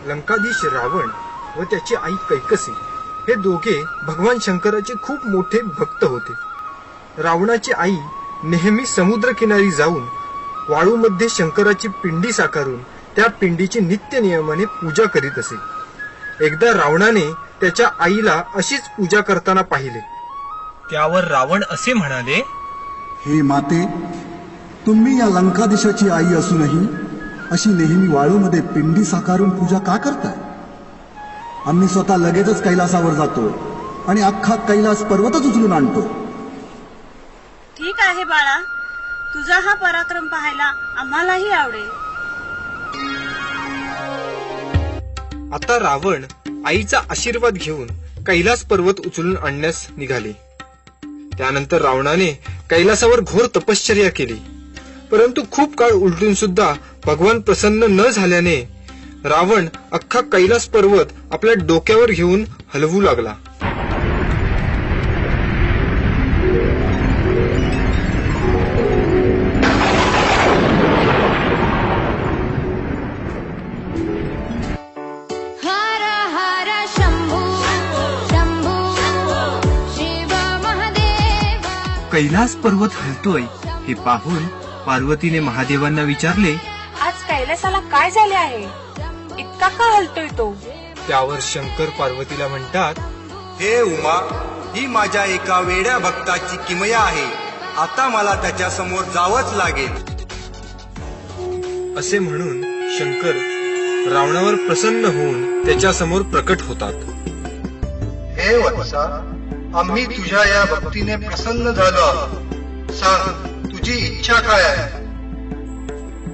लंकाधीश रावण व त्याची आई कैकसी हे दोघे भगवान शंकराचे खूप मोठे भक्त होते. रावणाची आई नेहमी समुद्रकिनारी जाऊन वाळूमध्ये शंकराची पिंडी साकारून त्या पिंडीची नित्य नियमाने पूजा करीत असे. एकदा रावणाने त्याच्या आईला अशीच पूजा करताना पाहिले. त्यावर रावण असे म्हणाले, हे माते, तुम्ही या लंकाधीशाची आई असूनही अशी नेहमी वाळूमध्ये पिंडी साकारून पूजा का करताय? आम्ही स्वतः लगेचच कैलासावर जातो आणि अख्खा कैलास पर्वतच उचलून आणतो. ठीक आहे बाळा, तुझा हा पराक्रम पाहायला आम्हालाही आवडेल. आता रावण आईचा आशीर्वाद घेऊन कैलास पर्वत उचलून आणण्यास निघाले. त्यानंतर रावणाने कैलासावर घोर तपश्चर्या केली. परंतु खूप काळ उलटून सुद्धा भगवान प्रसन्न न झाल्याने रावण अख्खा कैलास पर्वत आपल्या डोक्यावर घेऊन हलवू लागला. कैलास पर्वत हलतोय हे पाहून पार्वतीने महादेवांना विचारले, आज कैलासाला काय झाले आहे? इतका का हलतोय तो? त्यावर शंकर पार्वतीला म्हणतात, हे उमा, ही माझ्या एका वेड्या भक्ताची किमया आहे. आता मला त्याच्या समोर जावंच लागेल. असे म्हणून शंकर रावणावर प्रसन्न होऊन त्याच्या समोर प्रकट होतात. हे वत्सा, आम्ही तुझ्या या भक्तीने प्रसन्न झालो आहोत. सांग, तुझी इच्छा काय आहे?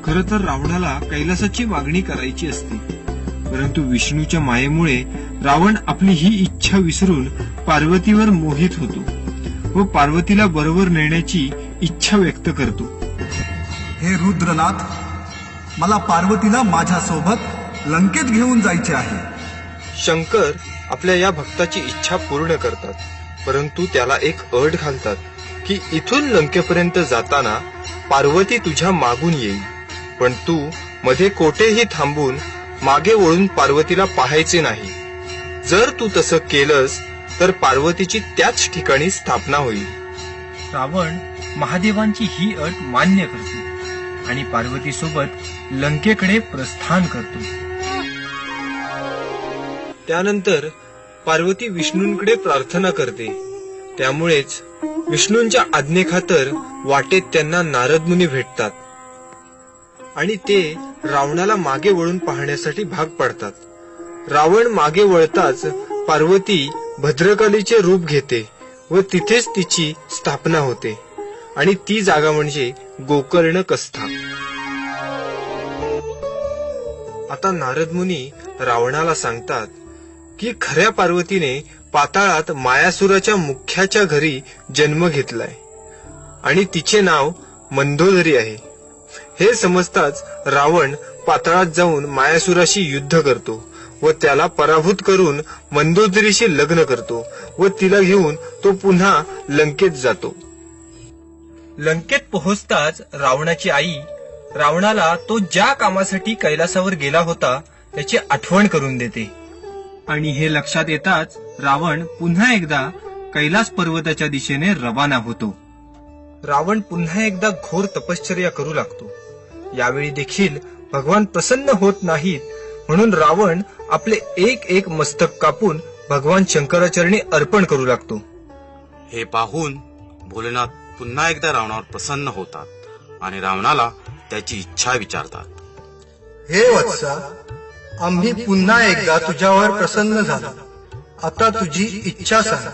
खरं तर रावणाला कैलासाची मागणी करायची असते, परंतु विष्णूच्या मायेमुळे रावण आपली ही इच्छा विसरून पार्वतीवर मोहित होतो व पार्वतीला बरोबर नेण्याची इच्छा व्यक्त करतो. हे रुद्रनाथ, मला पार्वतीला माझ्यासोबत लंकेत घेऊन जायचे आहे. शंकर आपल्या या भक्ताची इच्छा पूर्ण करतात, परंतु त्याला एक अट घालतात की इथून लंकेपर्यंत जाताना पार्वती तुझ्या मागून येईल, पण तू मध्ये कोठेही थांबून मागे वळून पार्वतीला पाहायचे नाही. जर तू तसं केलंस तर पार्वतीची त्याच ठिकाणी स्थापना होईल. रावण महादेवांची ही अट मान्य करतो आणि पार्वतीसोबत लंकेकडे प्रस्थान करतो. त्यानंतर पार्वती विष्णूंकडे प्रार्थना करते. त्यामुळेच विष्णूंच्या आज्ञेखातर वाटेत त्यांना नारद मुनी भेटतात आणि ते रावणाला मागे वळून पाहण्यासाठी भाग पडतात. रावण मागे वळताच पार्वती भद्रकालीचे रूप घेते व तिथेच तिची स्थापना होते आणि ती जागा म्हणजे गोकर्ण कस्था. आता नारद मुनी रावणाला सांगतात की खऱ्या पार्वतीने पाताळात मायासुराच्या मुख्याच्या घरी जन्म घेतलाय आणि तिचे नाव मंदोदरी आहे. हे समजताच रावण पाताळात जाऊन मायासुराशी युद्ध करतो व त्याला पराभूत करून मंदोदरीशी लग्न करतो व तिला घेऊन तो पुन्हा लंकेत जातो. लंकेत पोहोचताच रावणाची आई रावणाला तो ज्या कामासाठी कैलासावर गेला होता त्याची आठवण करून देते आणि हे लक्षात येताच रावण पुन्हा एकदा कैलास पर्वताच्या दिशेने रवाना होतो. रावण पुन्हा एकदा घोर तपश्चर्या करू लागतो. यावेळी देखील भगवान प्रसन्न होत नाहीत, म्हणून रावण आपले एक एक मस्तक कापून भगवान शंकराचरणी अर्पण करू लागतो. हे पाहून भोलेनाथ पुन्हा एकदा रावणावर प्रसन्न होतात आणि रावणाला त्याची इच्छा विचारतात. हे वत्सा, आम्ही पुन्हा एकदा तुझ्यावर प्रसन्न झालो. आता तुझी इच्छा सांग.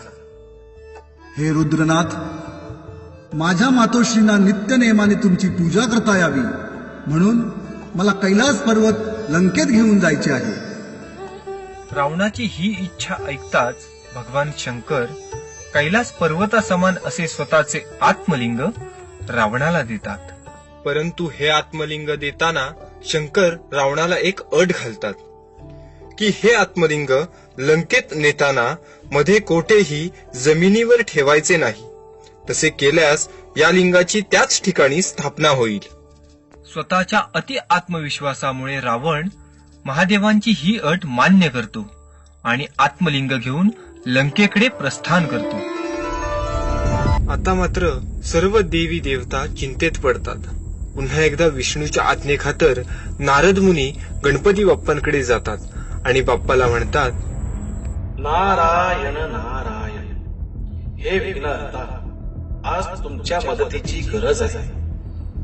हे रुद्रनाथ, माझ्या मातोश्रींना नित्य नेमाने तुमची पूजा करता यावी म्हणून मला कैलास पर्वत लंकेत घेऊन जायचे आहे. रावणाची ही इच्छा ऐकताच भगवान शंकर कैलास पर्वतासमान असे स्वतःचे आत्मलिंग रावणाला देतात. परंतु हे आत्मलिंग देताना शंकर रावणाला एक अट घालतात की हे आत्मलिंग लंकेत नेताना मध्ये कोठेही जमिनीवर ठेवायचे नाही. तसे केल्यास या लिंगाची त्याच ठिकाणी स्थापना होईल. स्वतःच्या अति आत्मविश्वासामुळे रावण महादेवांची ही अट मान्य करतो आणि आत्मलिंग घेऊन लंकेकडे प्रस्थान करतो. आता मात्र सर्व देवी देवता चिंतेत पडतात. पुन्हा एकदा विष्णूच्या आज्ञेखातर नारद मुनी गणपती बाप्पांकडे जातात आणि बाप्पाला म्हणतात, नारायण नारायण, हे विघ्नहर्ता, आज तुमच्या मदतीची गरज आहे.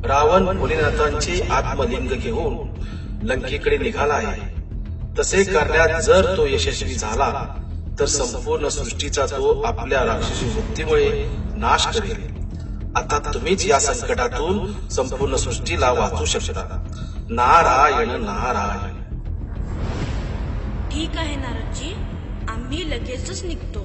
रावण भोलेनाथांचे आत्मलिंग घेऊन लंकेकडे निघाला आहे. तसे करण्यात जर तो यशस्वी झाला तर संपूर्ण सृष्टीचा तो आपल्या राक्षसी वृत्तीमुळे नाश करेल. आता तुम्हीच या संकटातून संपूर्ण सृष्टीला वाचू शकता. नारायण नारायण. ठीक आहे नारदजी, आम्ही लगेचच निघतो.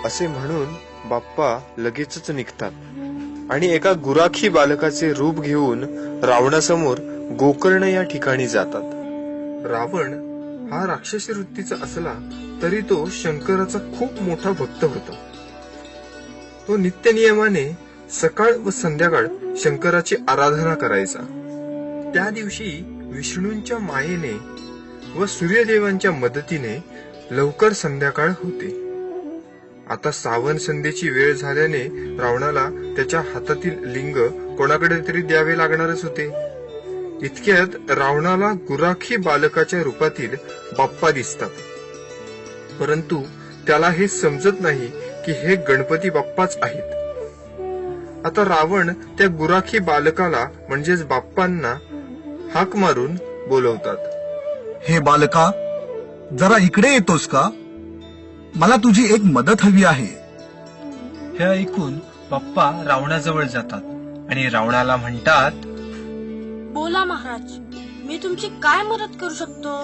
असे म्हणून बाप्पा लगेचच निघतात आणि एका गुराखी बालकाचे रूप घेऊन रावणासमोर गोकर्ण या ठिकाणी जातात. रावण हा राक्षसी वृत्तीचा असला तरी तो शंकराचा खूप मोठा भक्त होता. तो नित्यनियमाने सकाळ व संध्याकाळ शंकराची आराधना करायचा. त्या दिवशी विष्णूंच्या मायेने व सूर्यदेवांच्या मदतीने लवकर संध्याकाळ होते. आता सावन संध्येची वेळ झाल्याने रावणाला त्याच्या हातातील लिंग कोणाकडे तरी द्यावे लागणारच होते. इतक्यात रावणाला गुराखी बालकाच्या रूपातील बाप्पा दिसतात. परंतु त्याला हे समजत नाही की हे गणपती बाप्पाच आहेत. आता रावण त्या गुराखी बालकाला म्हणजेच बाप्पांना हाक मारून बोलवतात. हे बालका, जरा इकडे येतोस का? मला तुझी एक मदत हवी आहे. हे ऐकून बाप्पा रावणाजवळ जातात आणि रावणाला म्हणतात, बोला महाराज, मी तुमची काय मदत करू शकतो?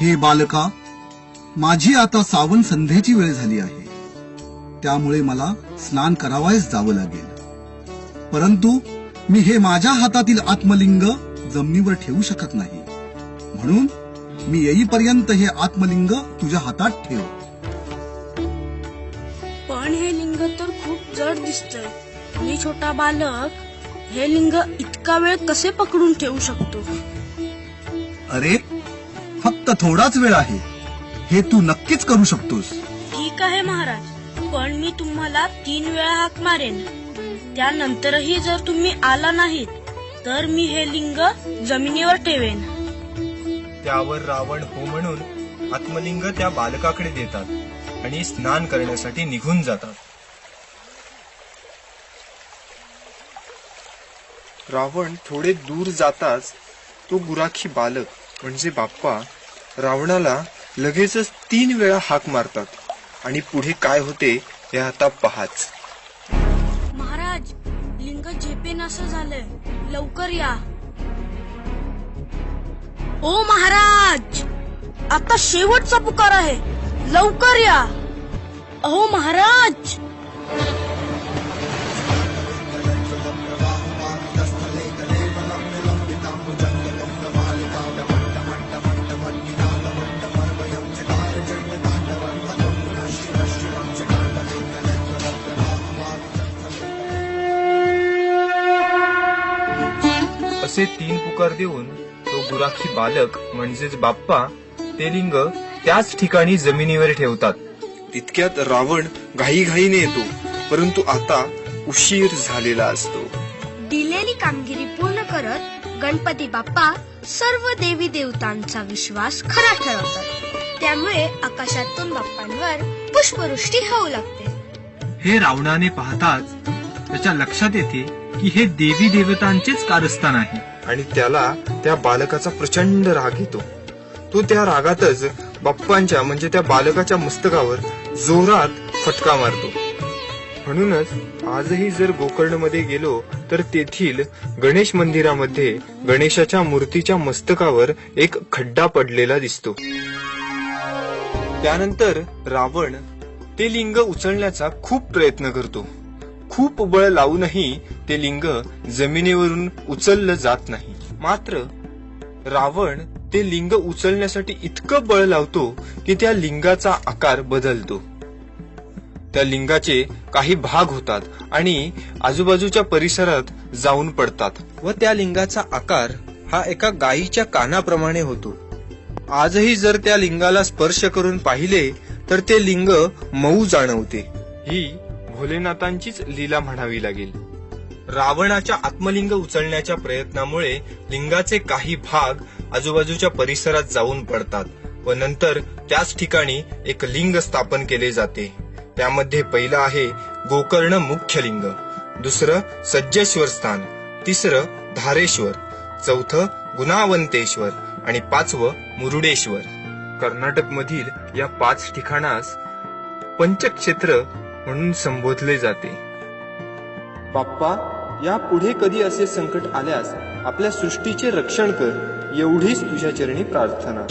हे बालका, माझी आता सावन संध्येची वेळ झाली आहे. त्यामुळे मला स्नान करावयास जावं लागेल. परंतु मी हे माझ्या हातातील आत्मलिंग जमिनीवर ठेवू शकत नाही. म्हणून मी येईपर्यंत हे आत्मलिंग तुझ्या हातात ठेव. पण हे लिंग तर खूप जड दिसतंय. मी छोटा बालक हे लिंग इतका वेळ कसे पकडून ठेवू शकतो? अरे, फक्त थोडाच वेळ आहे. हे तू नक्कीच करू शकतोस. ठीक आहे महाराज, पण मी तुम्हाला 3 वेळा हाक मारेन. त्यानंतरही जर तुम्ही आला नाहीत तर मी हे लिंग जमिनीवर ठेवेन. त्यावर रावण हो म्हणून आत्मलिंग त्या बालकाकडे देतात आणि स्नान करण्यासाठी निघून जातात. रावण थोडे दूर जाताच तो गुराखी बालक म्हणजे बाप्पा रावणाला लगेचच 3 वेळा हाक मारतात आणि पुढे काय होते हे आता पहाच. महाराज, लिंग झेपेन असं झालंय, लवकर या. ओ महाराज, आता शेवटचा पुकार आहे, लवकर या. अहो महाराज. असे 3 पुकार देऊन तो गुराखी बालक म्हणजेच बाप्पा ते लिंग त्याच ठिकाणी जमिनीवर ठेवतात. तितक्यात रावण घाईघाईने येतो, परंतु आता उशीर झालेला असतो. दिलेली कामगिरी पूर्ण करत गणपती बाप्पा सर्व देवी देवतांचा विश्वास खरा ठरवतात. त्यामुळे आकाशातून बाप्पांवर पुष्पवृष्टी होऊ लागते. हे रावणाने पाहताच त्याच्या लक्षात येते की हे देवी देवतांचेच कारस्थान आहे आणि त्याला त्या बालकाचा प्रचंड राग येतो. तो त्या रागातच बाप्पांच्या म्हणजे त्या बालकाच्या मस्तकावर जोरात फटका मारतो. म्हणूनच आजही जर गोकर्णमध्ये गेलो तर तेथील गणेश मंदिरामध्ये गणेशाच्या मूर्तीच्या मस्तकावर एक खड्डा पडलेला दिसतो. त्यानंतर रावण ते लिंग उचलण्याचा खूप प्रयत्न करतो. खूप बळ लावूनही ते लिंग जमिनीवरून उचललं जात नाही. मात्र रावण ते लिंग उचलण्यासाठी इतकं बळ लावतो की त्या लिंगाचा आकार बदलतो. त्या लिंगाचे काही भाग होतात आणि आजूबाजूच्या परिसरात जाऊन पडतात व त्या लिंगाचा आकार हा एका गायीच्या कानाप्रमाणे होतो. आजही जर त्या लिंगाला स्पर्श करून पाहिले तर ते लिंग मऊ जाणवते. ही भोलेनाथांचीच लीला म्हणावी लागेल. रावणाच्या आत्मलिंग उचलण्याच्या प्रयत्नामुळे लिंगाचे काही भाग आजूबाजूच्या परिसरात जाऊन पडतात व नंतर त्याच ठिकाणी एक लिंग स्थापन केले जाते. त्यामध्ये पहिलं आहे गोकर्ण मुख्य लिंग, दुसरं सज्जेश्वर स्थान, तिसरं धारेश्वर, चौथं गुणावंतेश्वर आणि पाचवं मुरुडेश्वर. कर्नाटक मधील या 5 ठिकाणास पंचक्षेत्र म्हणून संबोधले जाते. बाप्पा, या पुढे कधी असे संकट आल्यास आपल्या सृष्टीचे रक्षण कर, एवढीच तुझ्या चरणी प्रार्थना.